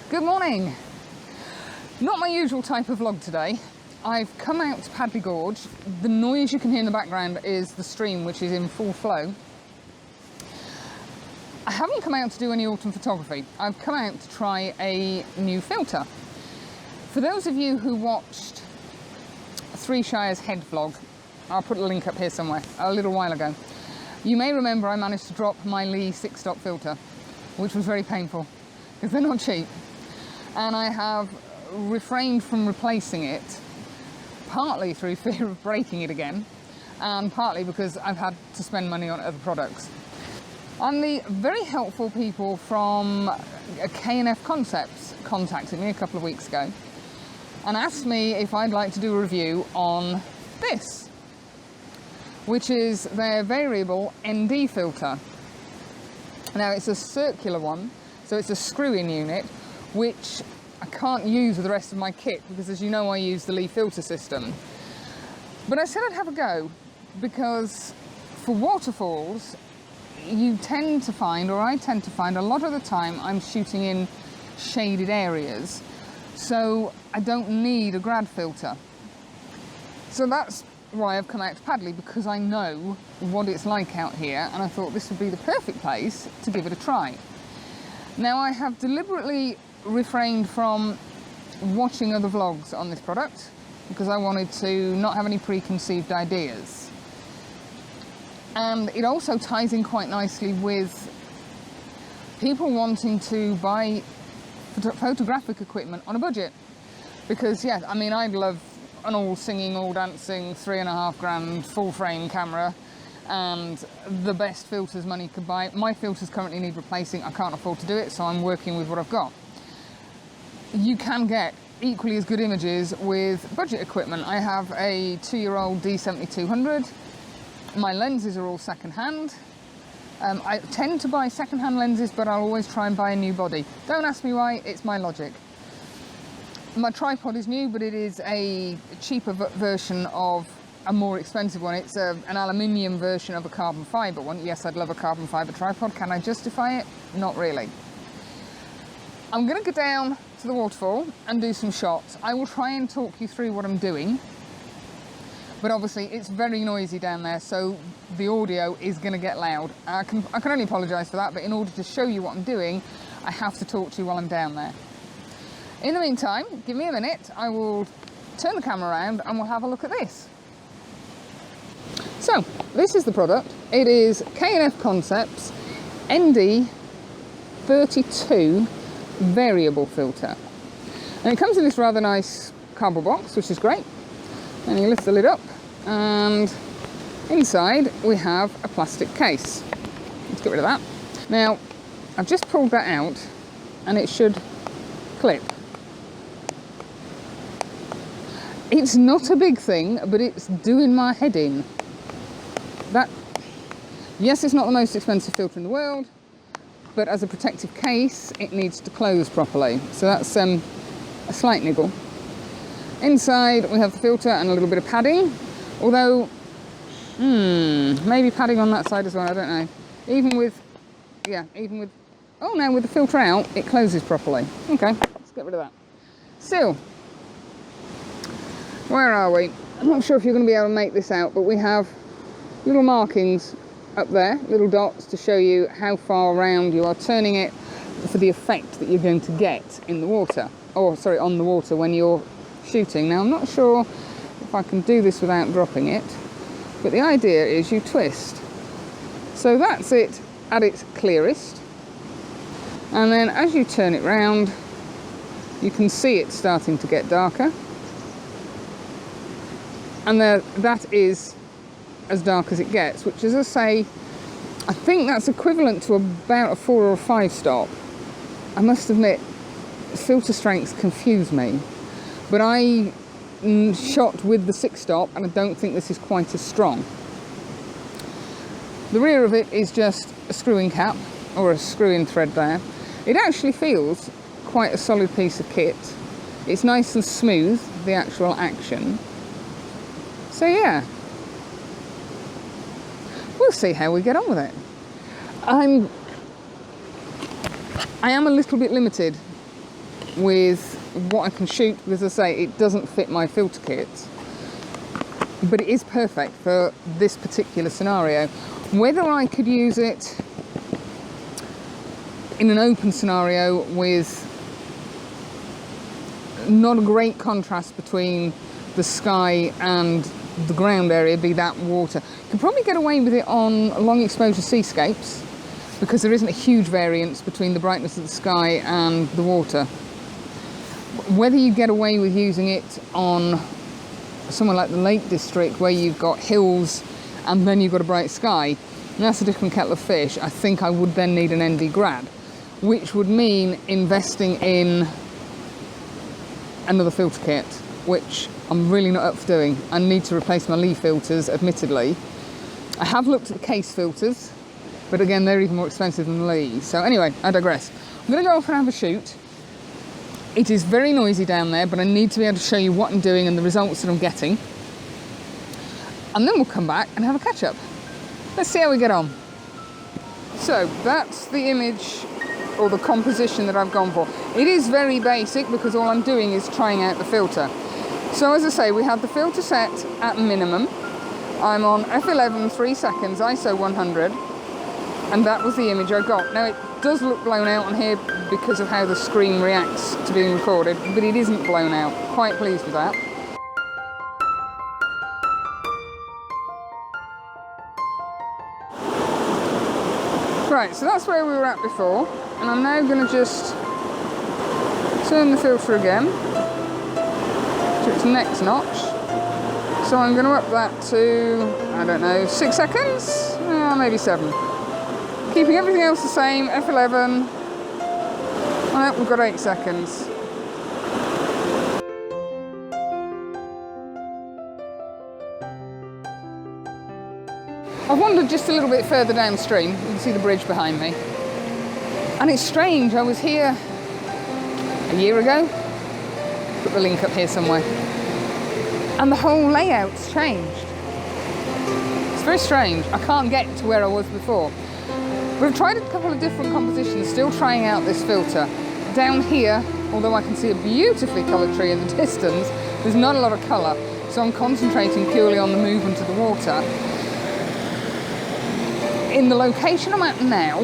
Good morning. Not my usual type of vlog today. I've come out to Padley Gorge. The noise you can hear in the background is the stream, which is in full flow. I haven't come out to do any autumn photography. I've come out to try a new filter. For those of you who watched Three Shires head vlog, I'll put a link up here somewhere, a little while ago. You may remember I managed to drop my Lee 6-stop filter, which was very painful because they're not cheap. And I have refrained from replacing it, partly through fear of breaking it again, and partly because I've had to spend money on other products. And the very helpful people from K&F Concepts contacted me a couple of weeks ago and asked me if I'd like to do a review on this, which is their Variable ND filter. Now it's a circular one, so it's a screw-in unit, which I can't use with the rest of my kit because, as you know, I use the Lee filter system. But I said I'd have a go because for waterfalls, you tend to find, or I tend to find, a lot of the time I'm shooting in shaded areas, so I don't need a grad filter. So that's why I've come out to Padley, because I know what it's like out here, and I thought this would be the perfect place to give it a try. Now, I have deliberately refrained from watching other vlogs on this product because I wanted to not have any preconceived ideas. And it also ties in quite nicely with people wanting to buy photographic equipment on a budget. Because, yeah, I mean, I'd love an all singing, all dancing, £3.5 grand full frame camera and the best filters money could buy. My filters currently need replacing. I can't afford to do it, so I'm working with what I've got. You can get equally as good images with budget equipment. I have a 2-year-old D7200. My lenses are all second-hand. I tend to buy second-hand lenses, but I'll always try and buy a new body. Don't ask me why, it's my logic. My tripod is new, but it is a cheaper version of a more expensive one. It's an aluminium version of a carbon fibre one. Yes, I'd love a carbon fibre tripod. Can I justify it? Not really. I'm going to go down to the waterfall and do some shots. I will try and talk you through what I'm doing, but obviously it's very noisy down there, so the audio is going to get loud. I can only apologise for that, but in order to show you what I'm doing, I have to talk to you while I'm down there. In the meantime, give me a minute, I will turn the camera around and we'll have a look at this. So, this is the product. It is K&F Concepts ND2-32 variable filter. And it comes in this rather nice cardboard box, which is great. And you lift the lid up, and inside we have a plastic case. Let's get rid of that. Now, I've just pulled that out, and it should clip. It's not a big thing, but it's doing my head in. Yes, it's not the most expensive filter in the world, but as a protective case, it needs to close properly. So that's a slight niggle. Inside, we have the filter and a little bit of padding, although, maybe padding on that side as well, I don't know. Even with, oh no, with the filter out, it closes properly. Okay, let's get rid of that. Still, where are we? I'm not sure if you're going to be able to make this out, but we have little markings up there, little dots to show you how far around you are turning it for the effect that you're going to get in the water, or sorry, on the water when you're shooting. Now, I'm not sure if I can do this without dropping it, but the idea is you twist. So that's it at its clearest, and then as you turn it round, you can see it starting to get darker, and there, that is as dark as it gets, which, as I say, I think that's equivalent to about a 4 or a 5 stop. I must admit, filter strengths confuse me, but I shot with the 6 stop and I don't think this is quite as strong. The rear of it is just a screw-in cap, or a screw-in thread there. It actually feels quite a solid piece of kit. It's nice and smooth, the actual action. So yeah, we'll see how we get on with it. I am a little bit limited with what I can shoot, because as I say, it doesn't fit my filter kit, but it is perfect for this particular scenario. Whether I could use it in an open scenario with not a great contrast between the sky and the ground area, be that water, you can probably get away with it on long exposure seascapes, because there isn't a huge variance between the brightness of the sky and the water. Whether you get away with using it on somewhere like the Lake District, where you've got hills and then you've got a bright sky, and that's a different kettle of fish. I think I would then need an ND grad, which would mean investing in another filter kit, which I'm really not up for doing. I need to replace my Lee filters, admittedly. I have looked at the case filters, but again, they're even more expensive than the Lee. So anyway, I digress. I'm going to go off and have a shoot. It is very noisy down there, but I need to be able to show you what I'm doing and the results that I'm getting. And then we'll come back and have a catch up. Let's see how we get on. So that's the image or the composition that I've gone for. It is very basic because all I'm doing is trying out the filter. So as I say, we have the filter set at minimum. I'm on f11 3 seconds, ISO 100, and that was the image I got. Now it does look blown out on here because of how the screen reacts to being recorded, but it isn't blown out. Quite pleased with that. Right, so that's where we were at before, and I'm now going to just turn the filter again to its next notch. So I'm going to up that to, I don't know, 6 seconds? Maybe 7. Keeping everything else the same, F11, and we've got 8 seconds. I've wandered just a little bit further downstream. You can see the bridge behind me. And it's strange, I was here a year ago. Put the link up here somewhere. And the whole layout's changed. It's very strange. I can't get to where I was before. We've tried a couple of different compositions, still trying out this filter. Down here, although I can see a beautifully coloured tree in the distance, there's not a lot of colour. So I'm concentrating purely on the movement of the water. In the location I'm at now,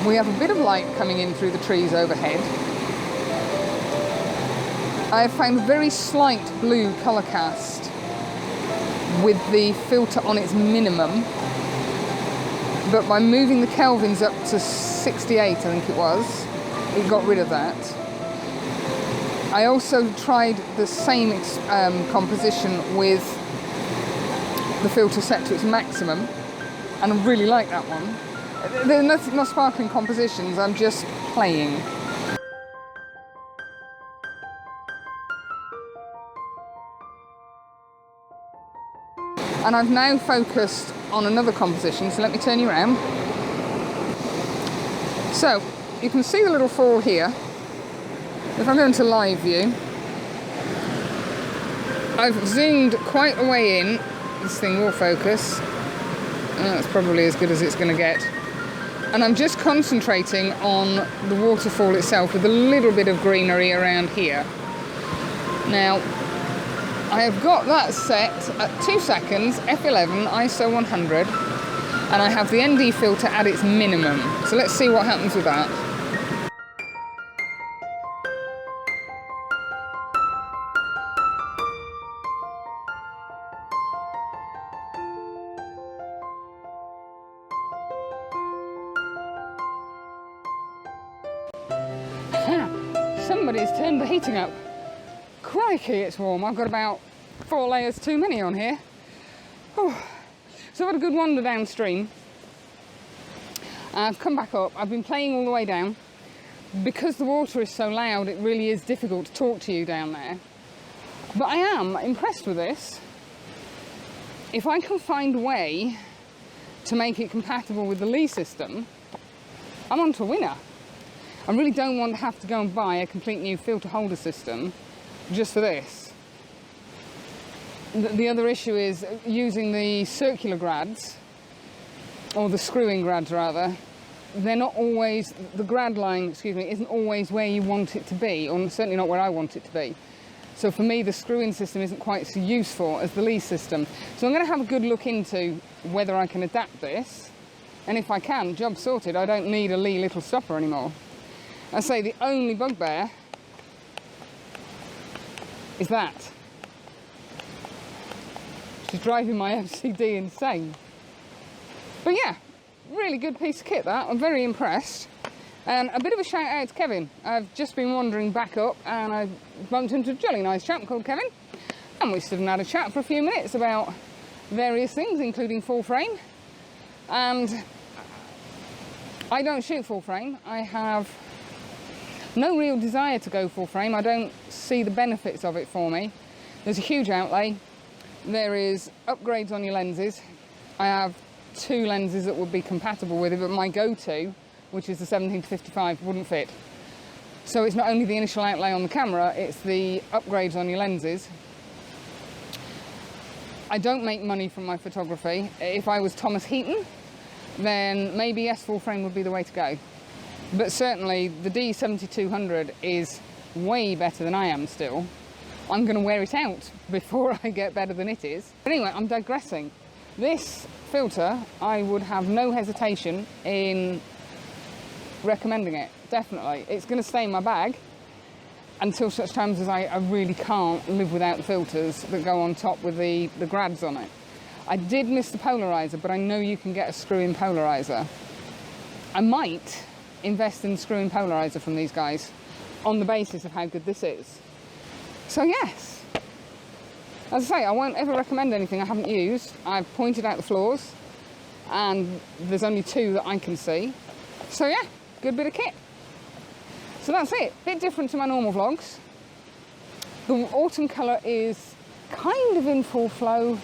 we have a bit of light coming in through the trees overhead. I have found very slight blue colour cast with the filter on its minimum, but by moving the Kelvins up to 68, I think it was, it got rid of that. I also tried the same composition with the filter set to its maximum, and I really like that one. There are no sparkling compositions, I'm just playing. And I've now focused on another composition, so let me turn you around. So, you can see the little fall here. If I go into live view, I've zoomed quite a way in. This thing will focus. That's probably as good as it's going to get. And I'm just concentrating on the waterfall itself with a little bit of greenery around here. Now, I have got that set at 2 seconds, f11, ISO 100, and I have the ND filter at its minimum. So let's see what happens with that. Somebody's turned the heating up. Crikey, it's warm. I've got about 4 layers too many on here. Oh. So I've had a good wander downstream. I've come back up. I've been playing all the way down. Because the water is so loud, it really is difficult to talk to you down there. But I am impressed with this. If I can find a way to make it compatible with the Lee system, I'm on to a winner. I really don't want to have to go and buy a complete new filter holder system just for this. The other issue is using the circular grads, or the screw-in grads rather, they're not always, the grad line, excuse me, isn't always where you want it to be, or certainly not where I want it to be. So for me, the screw-in system isn't quite so useful as the Lee system. So I'm going to have a good look into whether I can adapt this, and if I can, job sorted. I don't need a Lee little stopper anymore. I say the only bugbear is that. She's driving my OCD insane. But yeah, really good piece of kit that. I'm very impressed. And a bit of a shout out to Kevin. I've just been wandering back up and I bumped into a jolly nice chap called Kevin. And we stood and had a chat for a few minutes about various things, including full frame. And I don't shoot full frame. I have no real desire to go full frame. I don't see the benefits of it for me. There's a huge outlay. There is upgrades on your lenses. I have 2 lenses that would be compatible with it, but my go-to, which is the 17-55, wouldn't fit. So it's not only the initial outlay on the camera, it's the upgrades on your lenses. I don't make money from my photography. If I was Thomas Heaton, then maybe yes, full frame would be the way to go. But certainly the D7200 is way better than I am still. I'm going to wear it out before I get better than it is. But anyway, I'm digressing. This filter, I would have no hesitation in recommending it, definitely. It's going to stay in my bag until such times as I really can't live without the filters that go on top with the grads on it. I did miss the polarizer, but I know you can get a screw-in polarizer. I might invest in the screw-in polarizer from these guys on the basis of how good this is. So yes, as I say, I won't ever recommend anything I haven't used. I've pointed out the flaws and there's only 2 that I can see. So yeah, good bit of kit. So that's it, bit different to my normal vlogs. The autumn colour is kind of in full flow,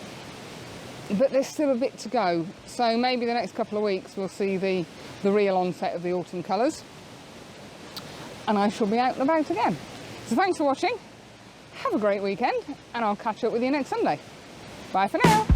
but there's still a bit to go. So maybe the next couple of weeks we'll see the real onset of the autumn colours. And I shall be out and about again. So thanks for watching. Have a great weekend, and I'll catch up with you next Sunday. Bye for now.